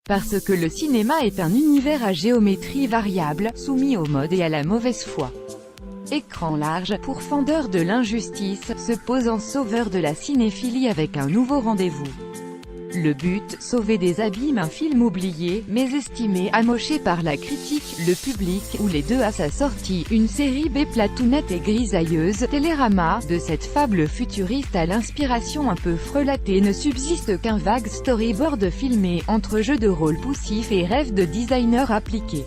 Parce que le cinéma est un univers à géométrie variable, soumis aux modes et à la mauvaise foi. Écran large, pourfendeur de l'injustice, se pose en sauveur de la cinéphilie avec un nouveau rendez-vous. Le but, sauver des abîmes, un film oublié, mais estimé, amoché par la critique, le public, ou les deux à sa sortie, une série B platounette et grisailleuse, Télérama, de cette fable futuriste à l'inspiration un peu frelatée ne subsiste qu'un vague storyboard filmé, entre jeux de rôle poussifs et rêves de designer appliqués.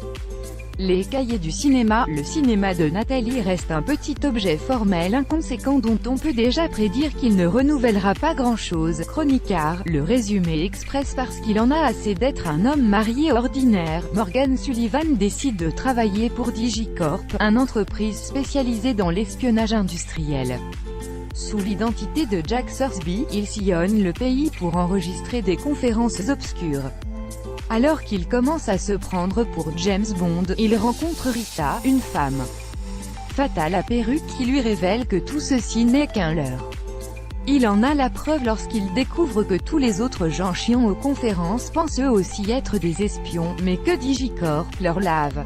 Les cahiers du cinéma, le cinéma de Nathalie reste un petit objet formel inconséquent dont on peut déjà prédire qu'il ne renouvellera pas grand-chose. Chroniqueur, le résumé express parce qu'il en a assez d'être un homme marié ordinaire. Morgan Sullivan décide de travailler pour Digicorp, une entreprise spécialisée dans l'espionnage industriel. Sous l'identité de Jack Sorsby, il sillonne le pays pour enregistrer des conférences obscures. Alors qu'il commence à se prendre pour James Bond, il rencontre Rita, une femme fatale à perruque qui lui révèle que tout ceci n'est qu'un leurre. Il en a la preuve lorsqu'il découvre que tous les autres gens chiants aux conférences pensent eux aussi être des espions, mais que Digicorp leur lave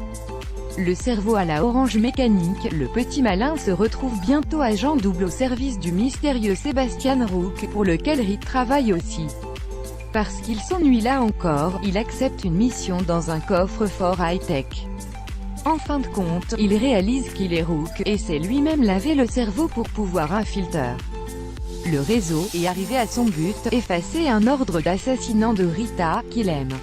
le cerveau à la Orange Mécanique. Le petit malin se retrouve bientôt agent double au service du mystérieux Sebastian Rook, pour lequel Reed travaille aussi. Parce qu'il s'ennuie là encore, il accepte une mission dans un coffre-fort high-tech. En fin de compte, il réalise qu'il est Rook, et s'est lui-même lavé le cerveau pour pouvoir infiltrer le réseau, et arriver à son but, effacer un ordre d'assassinat de Rita, qu'il aime.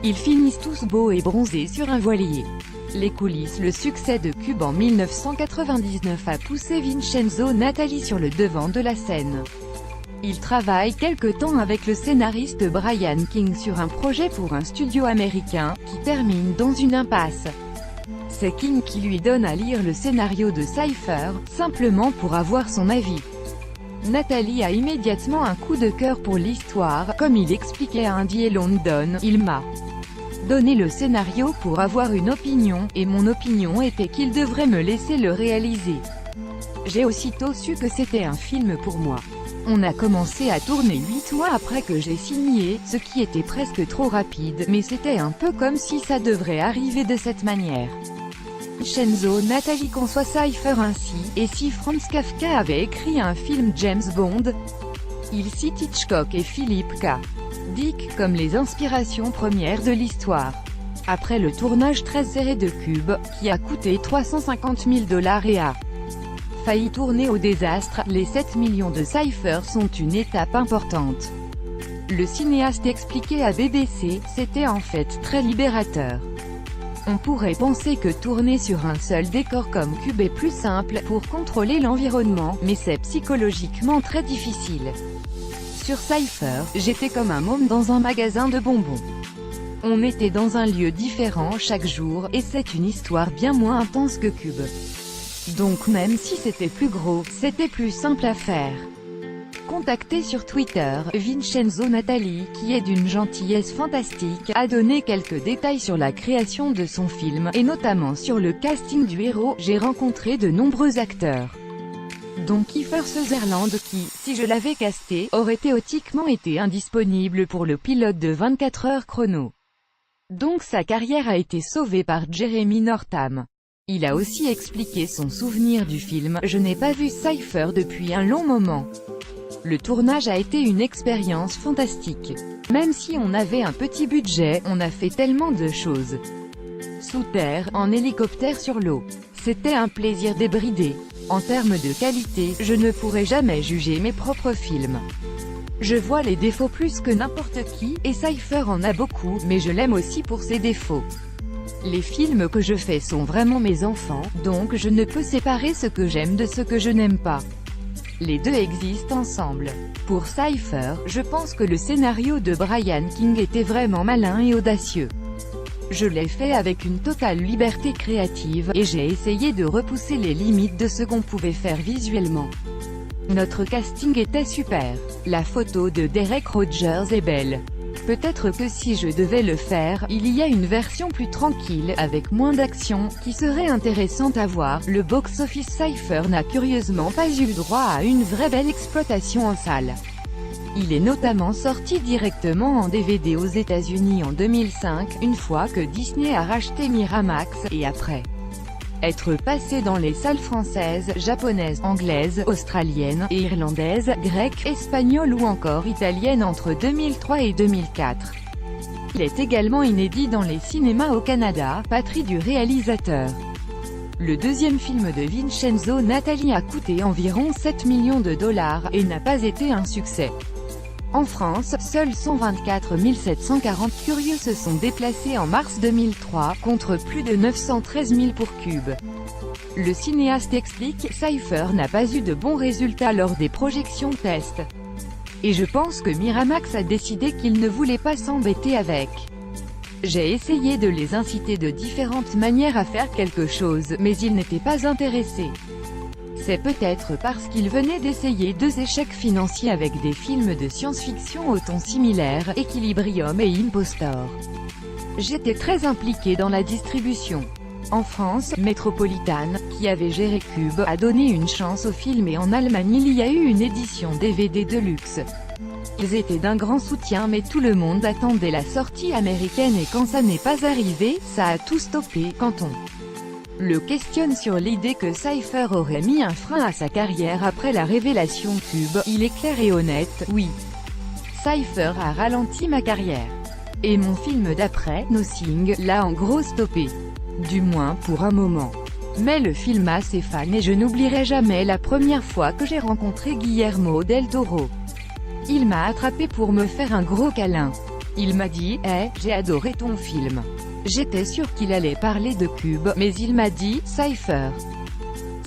Ils finissent tous beaux et bronzés sur un voilier. Les coulisses. Le succès de Cube en 1999 a poussé Vincenzo Natali sur le devant de la scène. Il travaille quelque temps avec le scénariste Brian King sur un projet pour un studio américain, qui termine dans une impasse. C'est King qui lui donne à lire le scénario de Cypher, simplement pour avoir son avis. Nathalie a immédiatement un coup de cœur pour l'histoire, comme il expliquait à Indie et London, il m'a donné le scénario pour avoir une opinion, et mon opinion était qu'il devrait me laisser le réaliser. J'ai aussitôt su que c'était un film pour moi. On a commencé à tourner 8 mois après que j'ai signé, ce qui était presque trop rapide, mais c'était un peu comme si ça devrait arriver de cette manière. Vincenzo Natali conçoit Cypher ainsi, et si Franz Kafka avait écrit un film James Bond, il cite Hitchcock et Philip K. Dick comme les inspirations premières de l'histoire. Après le tournage très serré de Cube, qui a coûté 350 000 $ et a failli tourner au désastre, les 7 millions de Cypher sont une étape importante. Le cinéaste expliquait à BBC, c'était en fait très libérateur. On pourrait penser que tourner sur un seul décor comme Cube est plus simple, pour contrôler l'environnement, mais c'est psychologiquement très difficile. Sur Cypher, j'étais comme un môme dans un magasin de bonbons. On était dans un lieu différent chaque jour, et c'est une histoire bien moins intense que Cube. Donc même si c'était plus gros, c'était plus simple à faire. Contacté sur Twitter, Vincenzo Natali, qui est d'une gentillesse fantastique, a donné quelques détails sur la création de son film, et notamment sur le casting du héros. J'ai rencontré de nombreux acteurs, dont Kiefer Sutherland qui, si je l'avais casté, aurait théoriquement été indisponible pour le pilote de 24 heures chrono. Donc sa carrière a été sauvée par Jeremy Northam. Il a aussi expliqué son souvenir du film « Je n'ai pas vu Cypher depuis un long moment. Le tournage a été une expérience fantastique. Même si on avait un petit budget, on a fait tellement de choses. Sous terre, en hélicoptère sur l'eau. C'était un plaisir débridé. En termes de qualité, je ne pourrais jamais juger mes propres films. Je vois les défauts plus que n'importe qui, et Cypher en a beaucoup, mais je l'aime aussi pour ses défauts. Les films que je fais sont vraiment mes enfants, donc je ne peux séparer ce que j'aime de ce que je n'aime pas. Les deux existent ensemble. Pour Cypher, je pense que le scénario de Brian King était vraiment malin et audacieux. Je l'ai fait avec une totale liberté créative, et j'ai essayé de repousser les limites de ce qu'on pouvait faire visuellement. Notre casting était super. La photo de Derek Rogers est belle. Peut-être que si je devais le faire, il y a une version plus tranquille, avec moins d'action, qui serait intéressante à voir. Le box-office Cypher n'a curieusement pas eu droit à une vraie belle exploitation en salle. Il est notamment sorti directement en DVD aux États-Unis en 2005, une fois que Disney a racheté Miramax, et après être passé dans les salles françaises, japonaises, anglaises, australiennes et irlandaises, grecques, espagnoles ou encore italiennes entre 2003 et 2004. Il est également inédit dans les cinémas au Canada, patrie du réalisateur. Le deuxième film de Vincenzo Natali a coûté environ 7 millions de dollars, et n'a pas été un succès. En France, seuls 124 740 curieux se sont déplacés en mars 2003, contre plus de 913 000 pour Cube. Le cinéaste explique « Cypher n'a pas eu de bons résultats lors des projections test. Et je pense que Miramax a décidé qu'il ne voulait pas s'embêter avec. J'ai essayé de les inciter de différentes manières à faire quelque chose, mais ils n'étaient pas intéressés. C'est peut-être parce qu'ils venaient d'essayer 2 échecs financiers avec des films de science-fiction au ton similaire, Equilibrium et Impostor. J'étais très impliqué dans la distribution. En France, Metropolitan, qui avait géré Cube, a donné une chance au film et en Allemagne il y a eu une édition DVD de luxe. Ils étaient d'un grand soutien mais tout le monde attendait la sortie américaine et quand ça n'est pas arrivé, ça a tout stoppé. Quand on le questionne sur l'idée que Cypher aurait mis un frein à sa carrière après la révélation Cube, il est clair et honnête, oui. Cypher a ralenti ma carrière. Et mon film d'après, Nothing, l'a en gros stoppé. Du moins pour un moment. Mais le film a ses fans et je n'oublierai jamais la première fois que j'ai rencontré Guillermo del Toro. Il m'a attrapé pour me faire un gros câlin. Il m'a dit « Hey, j'ai adoré ton film ». J'étais sûr qu'il allait parler de Cube, mais il m'a dit « Cypher ».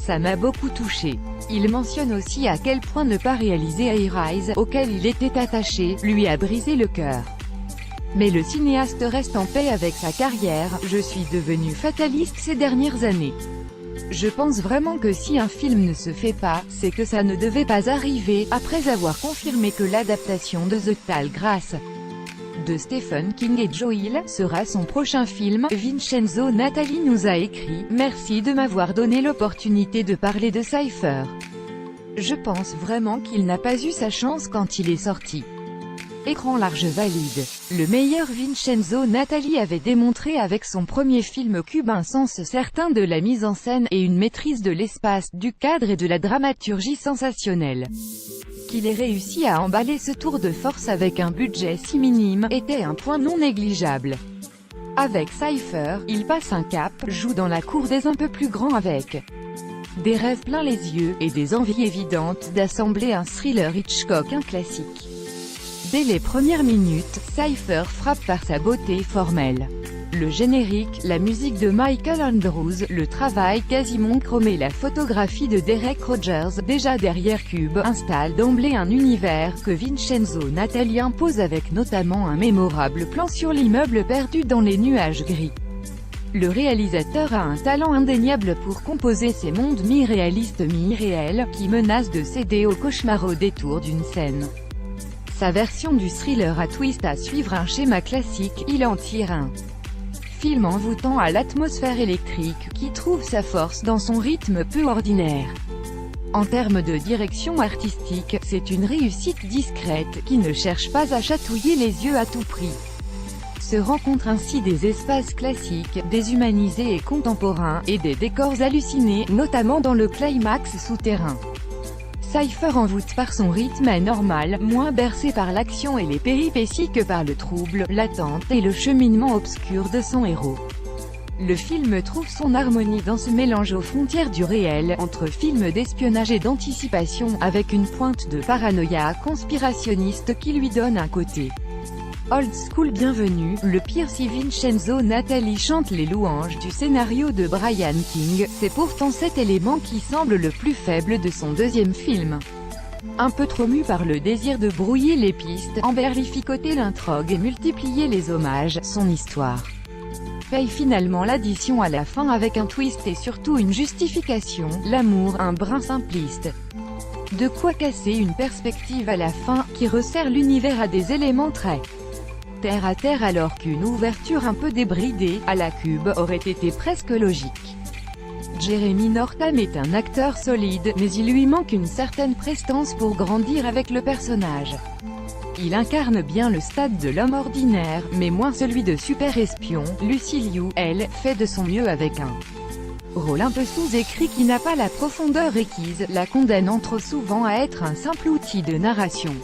Ça m'a beaucoup touché. Il mentionne aussi à quel point ne pas réaliser High Rise, auquel il était attaché, lui a brisé le cœur. Mais le cinéaste reste en paix avec sa carrière, je suis devenu fataliste ces dernières années. Je pense vraiment que si un film ne se fait pas, c'est que ça ne devait pas arriver, après avoir confirmé que l'adaptation de The Tall Grass de Stephen King et Joe Hill sera son prochain film. Vincenzo Natali nous a écrit « Merci de m'avoir donné l'opportunité de parler de Cypher. Je pense vraiment qu'il n'a pas eu sa chance quand il est sorti. Écran large valide. Le meilleur Vincenzo Natali avait démontré avec son premier film Cube un sens certain de la mise en scène, et une maîtrise de l'espace, du cadre et de la dramaturgie sensationnelle. Qu'il ait réussi à emballer ce tour de force avec un budget si minime, était un point non négligeable. Avec Cypher, il passe un cap, joue dans la cour des un peu plus grands avec des rêves plein les yeux, et des envies évidentes d'assembler un thriller Hitchcock, un classique. Dès les premières minutes, Cypher frappe par sa beauté formelle. Le générique, la musique de Michael Andrews, le travail quasi monochrome, la photographie de Derek Rogers, déjà derrière Cube, installe d'emblée un univers que Vincenzo Natali impose avec notamment un mémorable plan sur l'immeuble perdu dans les nuages gris. Le réalisateur a un talent indéniable pour composer ces mondes mi-réalistes mi-réels, qui menacent de céder au cauchemar au détour d'une scène. Sa version du thriller à twist à suivre un schéma classique, il en tire un film envoûtant à l'atmosphère électrique, qui trouve sa force dans son rythme peu ordinaire. En termes de direction artistique, c'est une réussite discrète, qui ne cherche pas à chatouiller les yeux à tout prix. Se rencontrent ainsi des espaces classiques, déshumanisés et contemporains, et des décors hallucinés, notamment dans le climax souterrain. Cypher envoûte par son rythme anormal, moins bercé par l'action et les péripéties que par le trouble, l'attente et le cheminement obscur de son héros. Le film trouve son harmonie dans ce mélange aux frontières du réel, entre film d'espionnage et d'anticipation, avec une pointe de paranoïa conspirationniste qui lui donne un côté old school bienvenu. Le pire si Vincenzo Natali chante les louanges du scénario de Brian King, c'est pourtant cet élément qui semble le plus faible de son deuxième film. Un peu trop mu par le désir de brouiller les pistes, emberlificoter l'intrigue et multiplier les hommages, son histoire paye finalement l'addition à la fin avec un twist et surtout une justification, l'amour, un brin simpliste. De quoi casser une perspective à la fin, qui resserre l'univers à des éléments très terre à terre alors qu'une ouverture un peu débridée, à la Cube, aurait été presque logique. Jeremy Northam est un acteur solide, mais il lui manque une certaine prestance pour grandir avec le personnage. Il incarne bien le stade de l'homme ordinaire, mais moins celui de super-espion. Lucy Liu, elle, fait de son mieux avec un rôle un peu sous-écrit qui n'a pas la profondeur requise, la condamnant trop souvent à être un simple outil de narration.